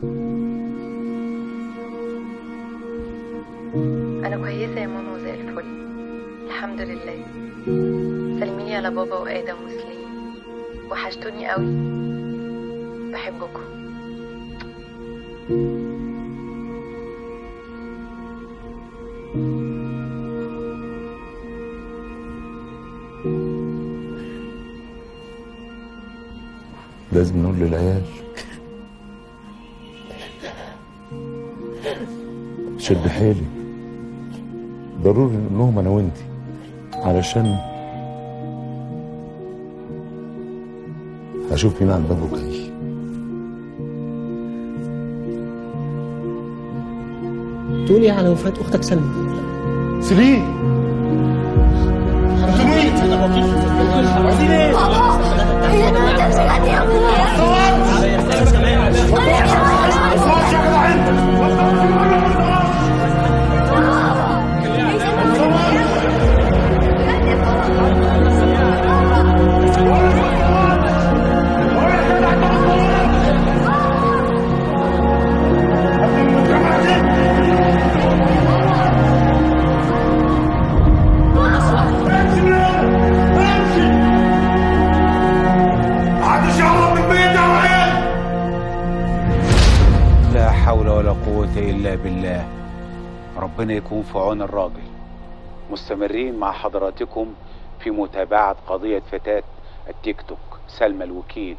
انا كويسه يا ماما وزي الفل الحمد لله. سلميني على بابا وادم وسليم، وحشتوني قوي، بحبكم. لازم نقول للعيال شد حيلي، ضروري انهم انا وانتي علشان اشوف مين عند ابو جاي. تقولي على وفاة اختك سلمى. سليم لا حول ولا قوة إلا بالله. ربنا يكون في عون الراجل. مستمرين مع حضراتكم في متابعة قضية فتاة التيك توك سلمى الوكيل.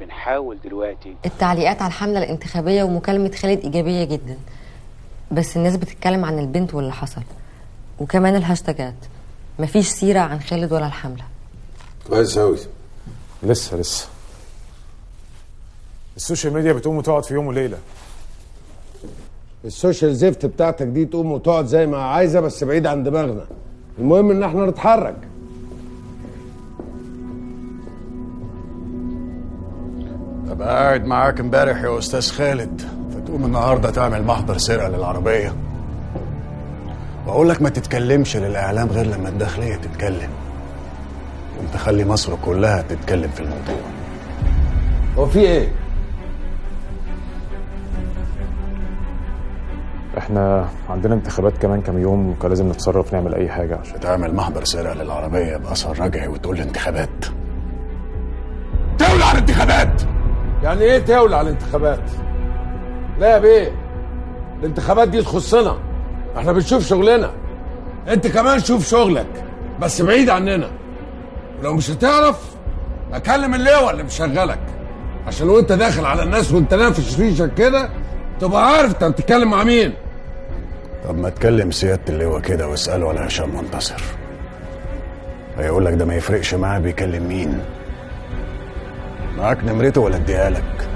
بنحاول دلوقتي. التعليقات على الحملة الانتخابية ومكالمة خالد إيجابية جدا، بس الناس بتتكلم عن البنت واللي حصل، وكمان الهاشتاجات مفيش سيرة عن خالد ولا الحملة. كويس أوي. لسه السوشيال ميديا بتقوم وتقعد في يوم وليلة. السوشيال زفت بتاعتك دي تقوم وتقعد زي ما عايزة، بس بعيد عن دماغنا. المهم ان احنا نتحرك. ابقى قاعد معاك امبارح يا استاذ خالد، فتقوم النهارده تعمل محضر سرقة للعربية. واقول لك ما تتكلمش للاعلام غير لما الداخلية تتكلم، وانت خلي مصر كلها تتكلم في الموضوع. هو في ايه؟ احنا عندنا انتخابات كمان كام يوم، وكان لازم نتصرف نعمل اي حاجة عشان تعمل محضر سرقة للعربية بأثر رجعي وتقول لي انتخابات. تولع على الانتخابات. يعني ايه تولع على الانتخابات؟ لا يا بيه، الانتخابات دي تخصنا، احنا بنشوف شغلنا. انت كمان شوف شغلك بس بعيد عننا. ولو مش هتعرف اكلم اللواء اللي مشغلك، عشان وانت داخل على الناس وانت نافش ريشك كده تبقى عارف انت بتتكلم مع مين. طب ما تكلم سيادة اللواء كده واسأله على هشام منتصر، هيقول لك ده ما يفرقش معاه بيكلم مين. معاك نمرته ولا اديها لك؟